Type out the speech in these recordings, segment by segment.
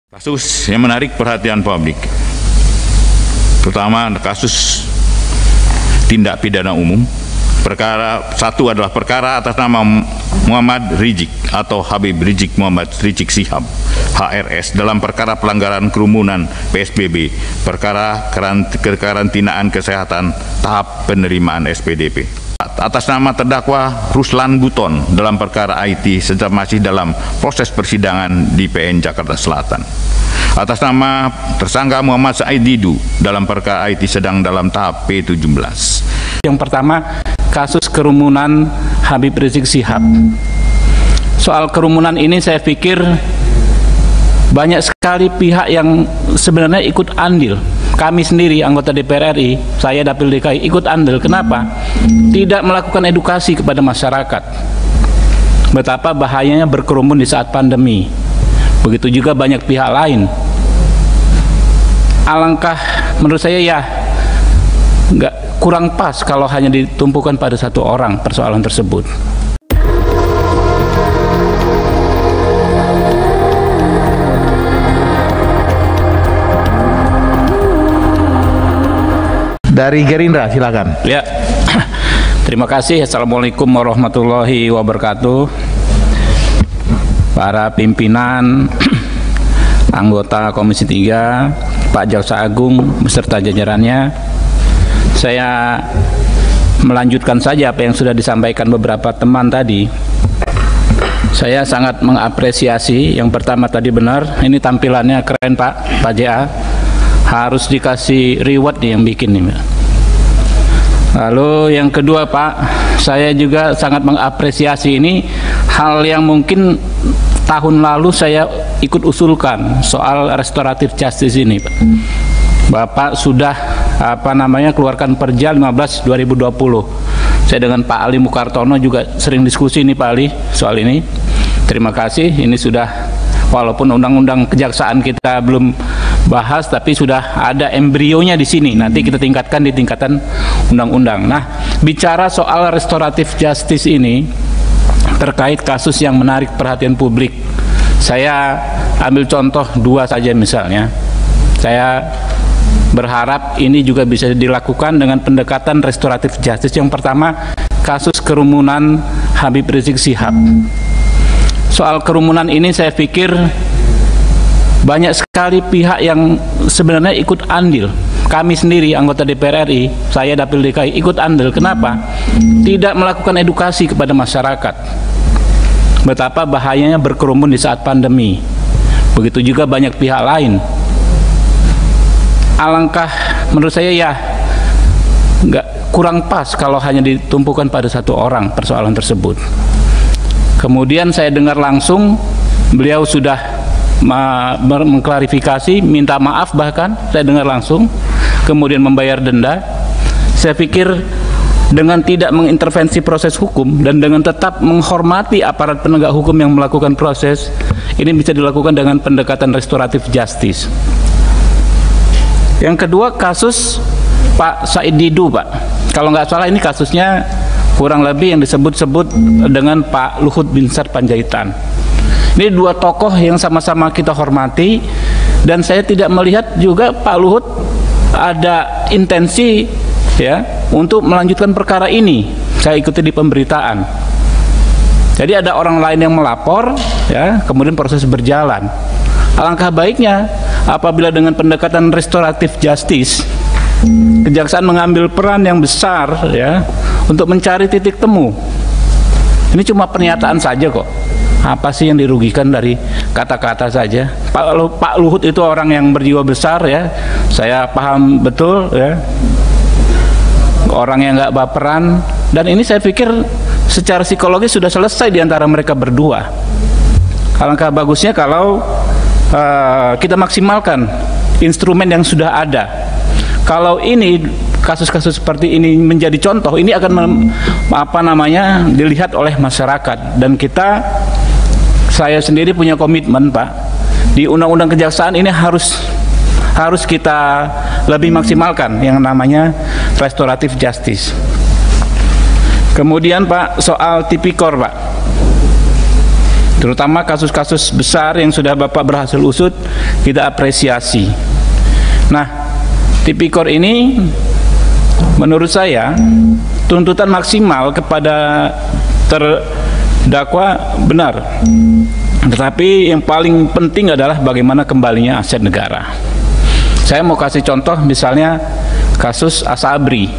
Kasus yang menarik perhatian publik, terutama kasus tindak pidana umum. Perkara satu adalah perkara atas nama Muhammad Rizik atau Habib Rizik Muhammad Rizik Syihab HRS dalam perkara pelanggaran kerumunan PSBB, perkara kekarantinaan kesehatan tahap penerimaan SPDP. Atas nama terdakwa Ruslan Buton dalam perkara IT sedang masih dalam proses persidangan di PN Jakarta Selatan. Atas nama tersangka Muhammad Said Didu dalam perkara IT sedang dalam tahap P17. Yang pertama, kasus kerumunan Habib Rizik Syihab. Soal kerumunan ini saya pikir banyak sekali pihak yang sebenarnya ikut andil. Kami sendiri anggota DPR RI, saya Dapil DKI ikut andil. Kenapa? Tidak melakukan edukasi kepada masyarakat betapa bahayanya berkerumun di saat pandemi. Begitu juga banyak pihak lain. Alangkah menurut saya ya nggak kurang pas kalau hanya ditumpukan pada satu orang persoalan tersebut. Dari Gerindra, silakan. Ya, terima kasih. Assalamualaikum warahmatullahi wabarakatuh. Para pimpinan, anggota Komisi 3, Pak Jaksa Agung beserta jajarannya, saya melanjutkan saja apa yang sudah disampaikan beberapa teman tadi. Saya sangat mengapresiasi. Yang pertama tadi benar, ini tampilannya keren Pak JA. Harus dikasih reward nih yang bikin nih. Lalu yang kedua Pak, saya juga sangat mengapresiasi ini hal yang mungkin tahun lalu saya ikut usulkan soal restoratif justice ini Pak. Bapak sudah keluarkan Perja 15/2020. Saya dengan Pak Ali Mukartono juga sering diskusi nih Pak Ali soal ini. Terima kasih, ini sudah walaupun undang-undang kejaksaan kita belum bahas, tapi sudah ada embrionya di sini. Nanti kita tingkatkan di tingkatan undang-undang. Nah, bicara soal restoratif justice ini terkait kasus yang menarik perhatian publik, saya ambil contoh dua saja misalnya. Saya berharap ini juga bisa dilakukan dengan pendekatan restoratif justice. Yang pertama, kasus kerumunan Habib Rizik Syihab. Soal kerumunan ini saya pikir banyak sekali pihak yang sebenarnya ikut andil. Kami sendiri anggota DPR RI, saya Dapil DKI ikut andil. Kenapa? Tidak melakukan edukasi kepada masyarakat betapa bahayanya berkerumun di saat pandemi. Begitu juga banyak pihak lain. Alangkah menurut saya ya nggak kurang pas kalau hanya ditumpukan pada satu orang persoalan tersebut. Kemudian saya dengar langsung beliau sudah mengklarifikasi, minta maaf, bahkan saya dengar langsung, kemudian membayar denda. Saya pikir dengan tidak mengintervensi proses hukum dan dengan tetap menghormati aparat penegak hukum yang melakukan proses, ini bisa dilakukan dengan pendekatan restoratif justice. Yang kedua, kasus Pak Said Didu Pak. Kalau nggak salah ini kasusnya kurang lebih yang disebut-sebut dengan Pak Luhut Binsar Panjaitan. Ini dua tokoh yang sama-sama kita hormati, dan saya tidak melihat juga Pak Luhut ada intensi ya untuk melanjutkan perkara ini. Saya ikuti di pemberitaan. Jadi ada orang lain yang melapor ya, kemudian proses berjalan. Alangkah baiknya apabila dengan pendekatan restoratif justice, kejaksaan mengambil peran yang besar ya untuk mencari titik temu. Ini cuma pernyataan saja kok. Apa sih yang dirugikan dari kata-kata saja? Pak Luhut itu orang yang berjiwa besar ya, saya paham betul ya, orang yang nggak baperan, dan ini saya pikir secara psikologis sudah selesai di antara mereka berdua. Alangkah bagusnya kalau kita maksimalkan instrumen yang sudah ada. Kalau ini kasus-kasus seperti ini menjadi contoh, ini akan dilihat oleh masyarakat, dan saya sendiri punya komitmen Pak, di undang-undang kejaksaan ini harus kita lebih maksimalkan yang namanya restoratif justice. Kemudian Pak, soal tipikor Pak, Terutama kasus-kasus besar yang sudah Bapak berhasil usut, kita apresiasi. Nah, Tipikor ini menurut saya tuntutan maksimal kepada terdakwa benar. Tetapi yang paling penting adalah bagaimana kembalinya aset negara. Saya mau kasih contoh misalnya kasus Asabri.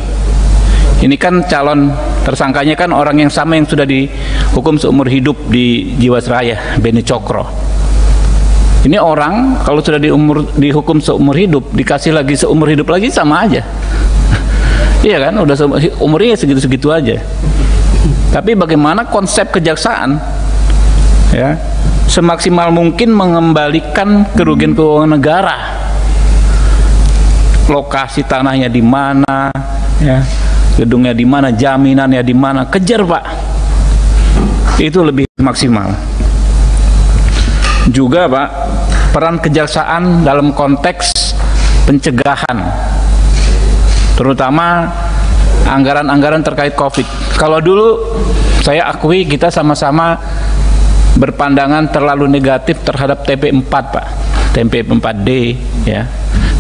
Ini kan calon tersangkanya kan orang yang sama yang sudah dihukum seumur hidup di Jiwasraya, Beni Cokro. Ini orang kalau sudah dihukum seumur hidup, dikasih lagi seumur hidup lagi sama aja. Iya kan, udah umurnya segitu-segitu aja. Tapi bagaimana konsep kejaksaan, ya, semaksimal mungkin mengembalikan kerugian keuangan negara. Lokasi tanahnya di mana, ya, gedungnya di mana, jaminannya di mana, kejar Pak. Itu lebih maksimal. Juga Pak, peran kejaksaan dalam konteks pencegahan, terutama anggaran-anggaran terkait COVID. Kalau dulu saya akui kita sama-sama berpandangan terlalu negatif terhadap TP4 Pak, TP4D, ya.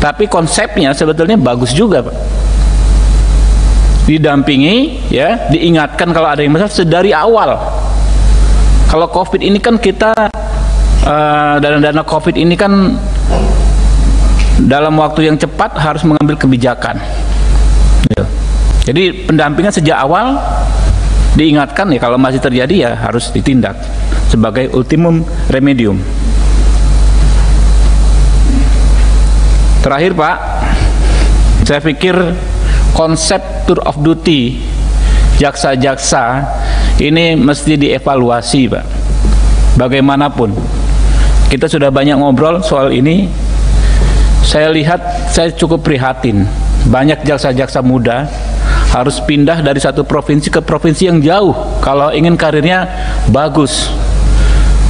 Tapi konsepnya sebetulnya bagus juga Pak. Didampingi, ya, diingatkan kalau ada yang masalah sedari awal. Kalau COVID ini kan kita dana COVID ini kan dalam waktu yang cepat harus mengambil kebijakan. Jadi pendampingan sejak awal diingatkan, ya, kalau masih terjadi ya harus ditindak sebagai ultimum remedium. Terakhir Pak, saya pikir konsep tour of duty jaksa-jaksa ini mesti dievaluasi Pak. Bagaimanapun kita sudah banyak ngobrol soal ini, saya lihat saya cukup prihatin banyak jaksa-jaksa muda harus pindah dari satu provinsi ke provinsi yang jauh kalau ingin karirnya bagus.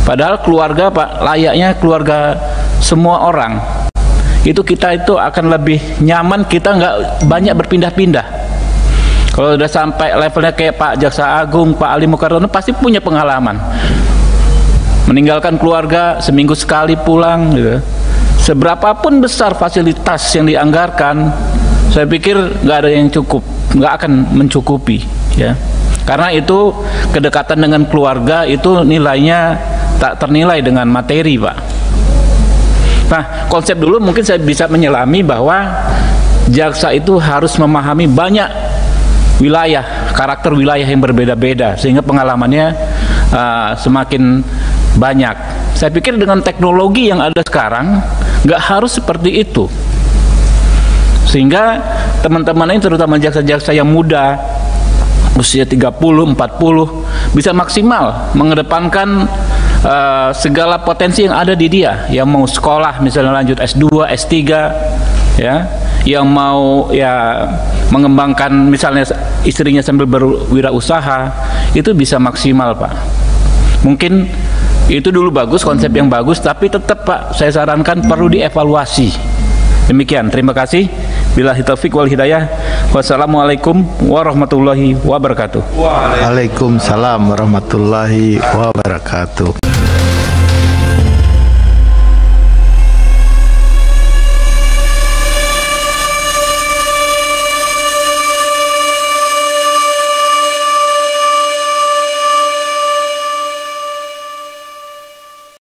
Padahal keluarga Pak, layaknya keluarga semua orang, itu kita itu akan lebih nyaman kita nggak banyak berpindah-pindah. Kalau udah sampai levelnya kayak Pak Jaksa Agung, Pak Ali Mukartono pasti punya pengalaman meninggalkan keluarga seminggu sekali pulang gitu. Seberapapun besar fasilitas yang dianggarkan, saya pikir nggak ada yang cukup, nggak akan mencukupi, ya. Karena itu kedekatan dengan keluarga itu nilainya tak ternilai dengan materi Pak. Nah, konsep dulu mungkin saya bisa menyelami bahwa jaksa itu harus memahami banyak wilayah, karakter wilayah yang berbeda-beda sehingga pengalamannya semakin banyak. Saya pikir dengan teknologi yang ada sekarang nggak harus seperti itu, sehingga teman-teman ini terutama jaksa-jaksa yang muda usia 30, 40 bisa maksimal mengedepankan segala potensi yang ada di dia, yang mau sekolah misalnya lanjut S2, S3, ya, yang mau ya mengembangkan misalnya istrinya sambil berwirausaha, itu bisa maksimal Pak. Mungkin itu dulu bagus, konsep yang bagus, tapi tetap Pak saya sarankan perlu dievaluasi. Demikian, terima kasih. Billahi taufiq wal hidayah. Wassalamualaikum warahmatullahi wabarakatuh. Waalaikumsalam warahmatullahi wabarakatuh.